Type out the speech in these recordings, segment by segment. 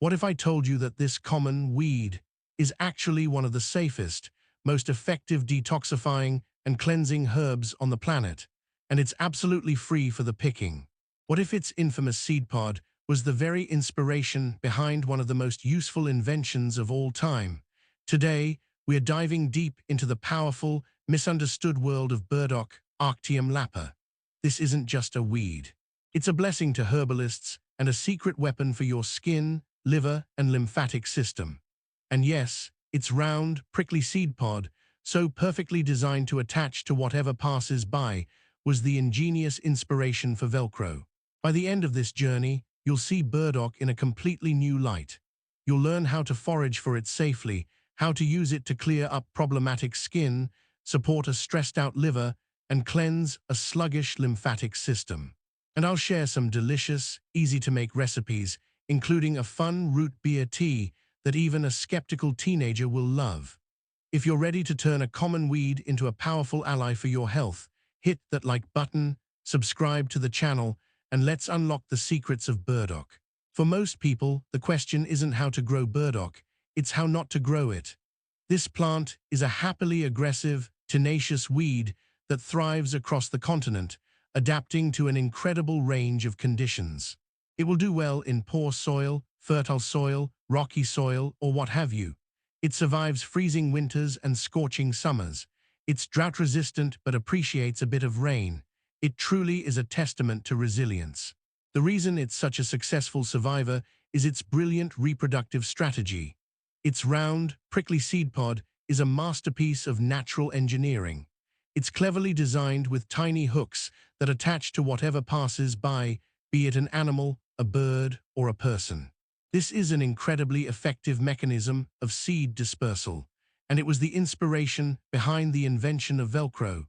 What if I told you that this common weed is actually one of the safest, most effective detoxifying and cleansing herbs on the planet, and it's absolutely free for the picking? What if its infamous seed pod was the very inspiration behind one of the most useful inventions of all time? Today, we are diving deep into the powerful, misunderstood world of Burdock, Arctium lappa. This isn't just a weed. It's a blessing to herbalists and a secret weapon for your skin, liver, and lymphatic system. And yes, its round, prickly seed pod, so perfectly designed to attach to whatever passes by, was the ingenious inspiration for Velcro. By the end of this journey, you'll see Burdock in a completely new light. You'll learn how to forage for it safely, how to use it to clear up problematic skin, support a stressed-out liver, and cleanse a sluggish lymphatic system. And I'll share some delicious, easy-to-make recipes, including a fun root beer tea that even a skeptical teenager will love. If you're ready to turn a common weed into a powerful ally for your health, hit that like button, subscribe to the channel, and let's unlock the secrets of Burdock. For most people, the question isn't how to grow Burdock, it's how not to grow it. This plant is a happily aggressive, tenacious weed that thrives across the continent, adapting to an incredible range of conditions. It will do well in poor soil, fertile soil, rocky soil, or what have you. It survives freezing winters and scorching summers. It's drought-resistant but appreciates a bit of rain. It truly is a testament to resilience. The reason it's such a successful survivor is its brilliant reproductive strategy. Its round, prickly seed pod is a masterpiece of natural engineering. It's cleverly designed with tiny hooks that attach to whatever passes by, be it an animal, a bird, or a person. This is an incredibly effective mechanism of seed dispersal, and it was the inspiration behind the invention of Velcro.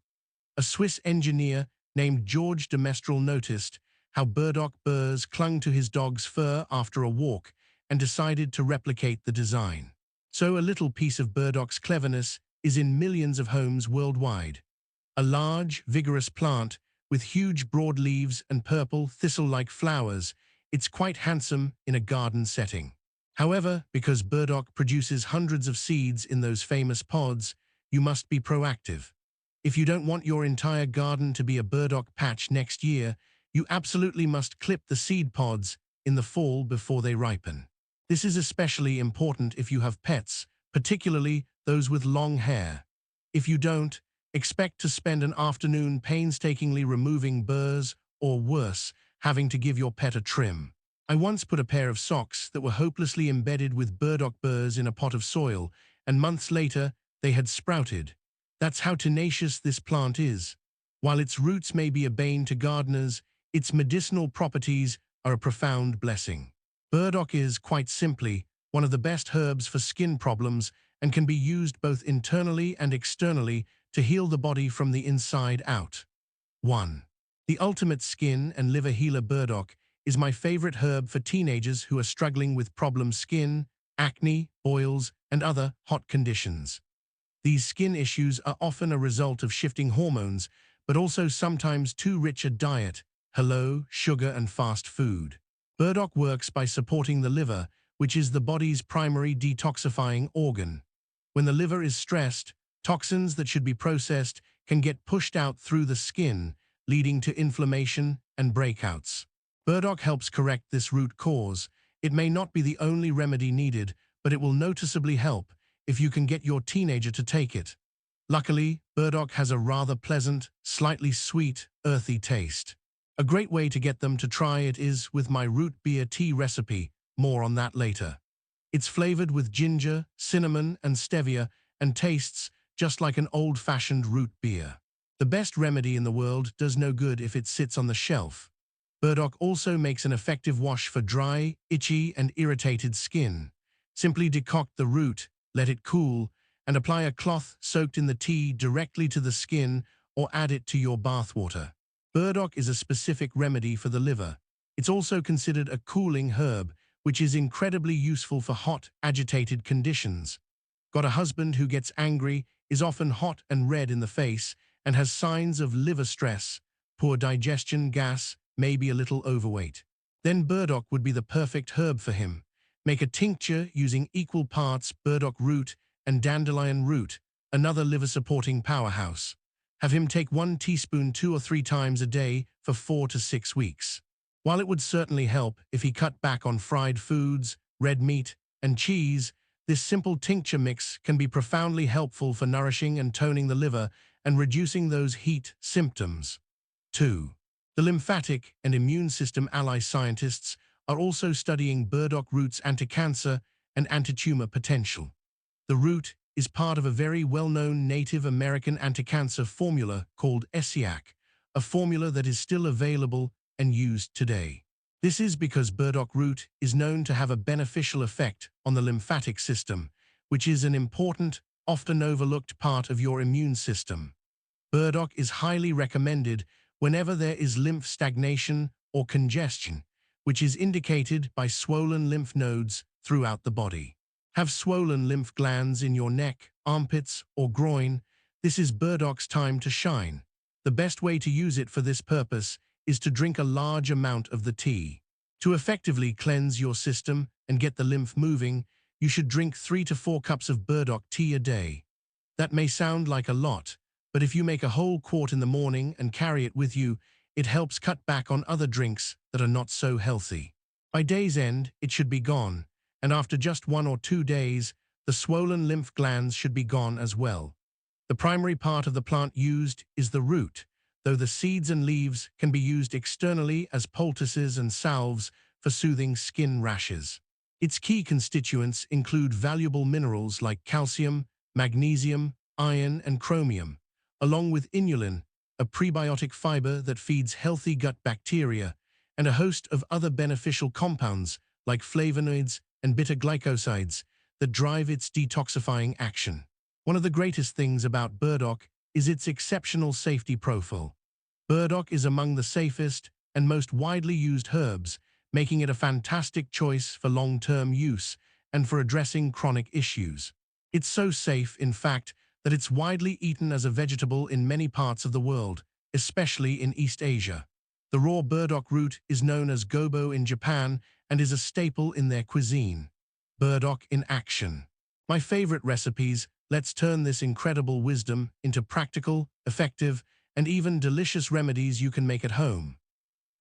A Swiss engineer named George de Mestral noticed how burdock burrs clung to his dog's fur after a walk and decided to replicate the design. So a little piece of burdock's cleverness is in millions of homes worldwide. A large, vigorous plant with huge broad leaves and purple, thistle-like flowers, it's quite handsome in a garden setting. However, because burdock produces hundreds of seeds in those famous pods, you must be proactive. If you don't want your entire garden to be a burdock patch next year, you absolutely must clip the seed pods in the fall before they ripen. This is especially important if you have pets, particularly those with long hair. If you don't, expect to spend an afternoon painstakingly removing burrs, or worse, having to give your pet a trim. I once put a pair of socks that were hopelessly embedded with burdock burrs in a pot of soil, and months later, they had sprouted. That's how tenacious this plant is. While its roots may be a bane to gardeners, its medicinal properties are a profound blessing. Burdock is, quite simply, one of the best herbs for skin problems and can be used both internally and externally to heal the body from the inside out. 1. The ultimate skin and liver healer. Burdock is my favorite herb for teenagers who are struggling with problem skin, acne, boils, and other hot conditions. These skin issues are often a result of shifting hormones, but also sometimes too rich a diet, sugar and fast food. Burdock works by supporting the liver, which is the body's primary detoxifying organ. When the liver is stressed, toxins that should be processed can get pushed out through the skin, leading to inflammation and breakouts. Burdock helps correct this root cause. It may not be the only remedy needed, but it will noticeably help if you can get your teenager to take it. Luckily, burdock has a rather pleasant, slightly sweet, earthy taste. A great way to get them to try it is with my root beer tea recipe. More on that later. It's flavored with ginger, cinnamon, and stevia, and tastes just like an old-fashioned root beer. The best remedy in the world does no good if it sits on the shelf. Burdock also makes an effective wash for dry, itchy, and irritated skin. Simply decoct the root, let it cool, and apply a cloth soaked in the tea directly to the skin or add it to your bathwater. Burdock is a specific remedy for the liver. It's also considered a cooling herb, which is incredibly useful for hot, agitated conditions. Got a husband who gets angry, is often hot and red in the face, and has signs of liver stress, poor digestion, gas, maybe a little overweight. Then burdock would be the perfect herb for him. Make a tincture using equal parts burdock root and dandelion root, another liver-supporting powerhouse. Have him take 1 teaspoon 2 or 3 times a day for 4 to 6 weeks. While it would certainly help if he cut back on fried foods, red meat, and cheese, this simple tincture mix can be profoundly helpful for nourishing and toning the liver and reducing those heat symptoms. 2. The lymphatic and immune system ally scientists are also studying burdock root's anti-cancer and anti-tumor potential. The root is part of a very well-known Native American anti-cancer formula called ESIAC, a formula that is still available and used today. This is because burdock root is known to have a beneficial effect on the lymphatic system, which is an important, often overlooked part of your immune system. Burdock is highly recommended whenever there is lymph stagnation or congestion, which is indicated by swollen lymph nodes throughout the body. Have swollen lymph glands in your neck, armpits, or groin? This is burdock's time to shine. The best way to use it for this purpose is to drink a large amount of the tea. To effectively cleanse your system and get the lymph moving, you should drink 3 to 4 cups of burdock tea a day. That may sound like a lot, but if you make a whole quart in the morning and carry it with you, it helps cut back on other drinks that are not so healthy. By day's end, it should be gone, and after just 1 or 2 days, the swollen lymph glands should be gone as well. The primary part of the plant used is the root, though the seeds and leaves can be used externally as poultices and salves for soothing skin rashes. Its key constituents include valuable minerals like calcium, magnesium, iron, and chromium, along with inulin, a prebiotic fiber that feeds healthy gut bacteria, and a host of other beneficial compounds like flavonoids and beta-glycosides that drive its detoxifying action. One of the greatest things about burdock is its exceptional safety profile. Burdock is among the safest and most widely used herbs, making it a fantastic choice for long-term use and for addressing chronic issues. It's so safe, in fact, that it's widely eaten as a vegetable in many parts of the world, especially in East Asia. The raw burdock root is known as gobo in Japan and is a staple in their cuisine. Burdock in action. My favorite recipes. Let's turn this incredible wisdom into practical, effective, and even delicious remedies you can make at home.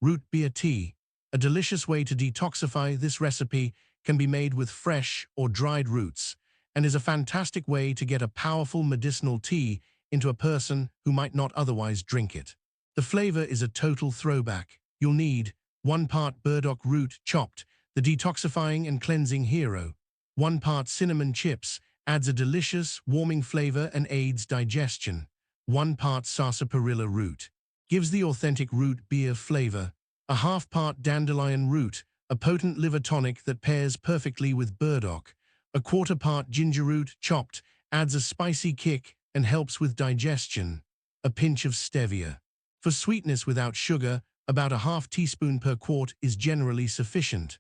Root beer tea. A delicious way to detoxify. This recipe can be made with fresh or dried roots and is a fantastic way to get a powerful medicinal tea into a person who might not otherwise drink it. The flavor is a total throwback. You'll need 1 part burdock root chopped, the detoxifying and cleansing hero. 1 part cinnamon chips, adds a delicious, warming flavor and aids digestion. 1 part sarsaparilla root, gives the authentic root beer flavor. A 1/2 part dandelion root, a potent liver tonic that pairs perfectly with burdock. A 1/4 part ginger root, chopped, adds a spicy kick and helps with digestion. A pinch of stevia. For sweetness without sugar, about a 1/2 teaspoon per quart is generally sufficient.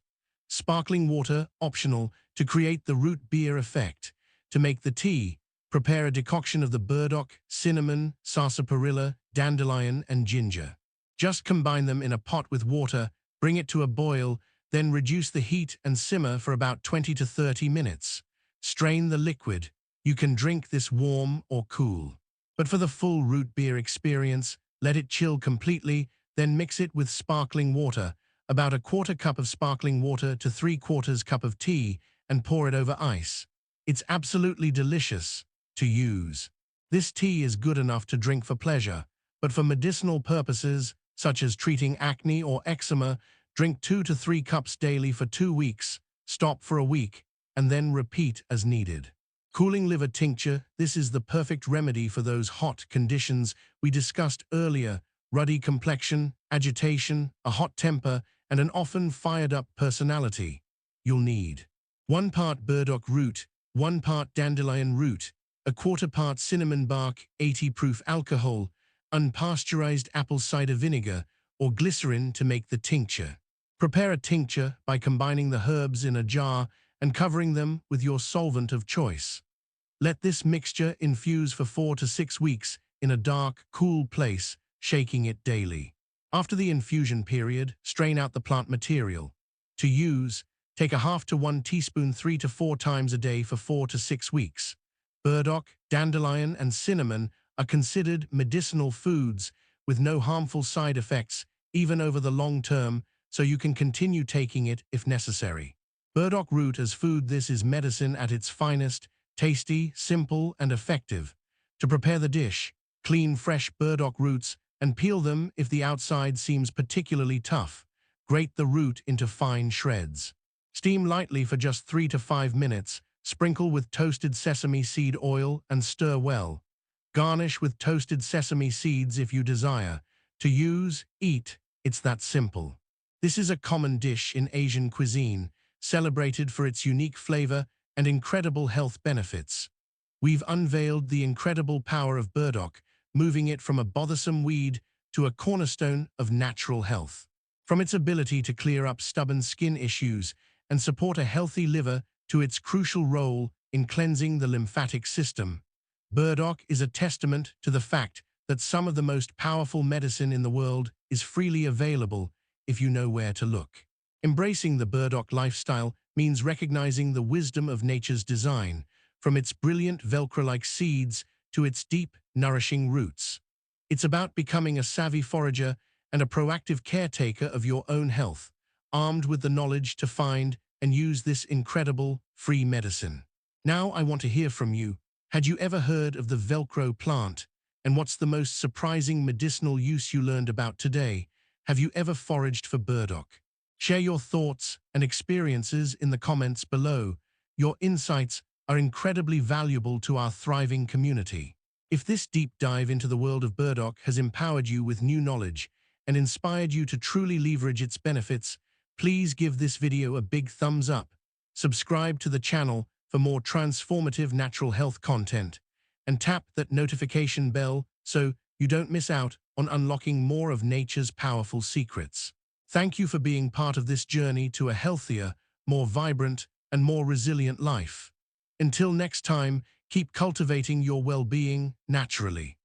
Sparkling water, optional, to create the root beer effect. To make the tea, prepare a decoction of the burdock, cinnamon, sarsaparilla, dandelion, and ginger. Just combine them in a pot with water, bring it to a boil, then reduce the heat and simmer for about 20 to 30 minutes. Strain the liquid. You can drink this warm or cool. But for the full root beer experience, let it chill completely, then mix it with sparkling water, about a 1/4 cup of sparkling water to 3/4 cup of tea, and pour it over ice. It's absolutely delicious to use. This tea is good enough to drink for pleasure, but for medicinal purposes, such as treating acne or eczema, drink 2 to 3 cups daily for 2 weeks, stop for a week, and then repeat as needed. Cooling liver tincture. This is the perfect remedy for those hot conditions we discussed earlier: ruddy complexion, agitation, a hot temper, and an often fired-up personality. You'll need 1 part burdock root, 1 part dandelion root, a 1/4 part cinnamon bark, 80 proof alcohol, unpasteurized apple cider vinegar, or glycerin to make the tincture. Prepare a tincture by combining the herbs in a jar and covering them with your solvent of choice. Let this mixture infuse for 4 to 6 weeks in a dark, cool place, shaking it daily. After the infusion period, strain out the plant material. To use, Take a half to 1 teaspoon 3 to 4 times a day for 4 to 6 weeks. Burdock, dandelion, and cinnamon are considered medicinal foods with no harmful side effects, even over the long term, so you can continue taking it if necessary. Burdock root as food. This is medicine at its finest, tasty, simple, and effective. To prepare the dish, clean fresh burdock roots and peel them if the outside seems particularly tough. Grate the root into fine shreds. Steam lightly for just 3 to 5 minutes, sprinkle with toasted sesame seed oil and stir well. Garnish with toasted sesame seeds if you desire. To use, eat, it's that simple. This is a common dish in Asian cuisine, celebrated for its unique flavor and incredible health benefits. We've unveiled the incredible power of burdock, moving it from a bothersome weed to a cornerstone of natural health. From its ability to clear up stubborn skin issues and support a healthy liver to its crucial role in cleansing the lymphatic system, burdock is a testament to the fact that some of the most powerful medicine in the world is freely available if you know where to look. Embracing the burdock lifestyle means recognizing the wisdom of nature's design, from its brilliant Velcro-like seeds to its deep, nourishing roots. It's about becoming a savvy forager and a proactive caretaker of your own health, armed with the knowledge to find and use this incredible, free medicine. Now I want to hear from you. Had you ever heard of the Velcro plant? And what's the most surprising medicinal use you learned about today? Have you ever foraged for burdock? Share your thoughts and experiences in the comments below. Your insights are incredibly valuable to our thriving community. If this deep dive into the world of burdock has empowered you with new knowledge and inspired you to truly leverage its benefits, please give this video a big thumbs up. Subscribe to the channel for more transformative natural health content, and tap that notification bell so you don't miss out on unlocking more of nature's powerful secrets. Thank you for being part of this journey to a healthier, more vibrant, and more resilient life. Until next time, keep cultivating your well-being naturally.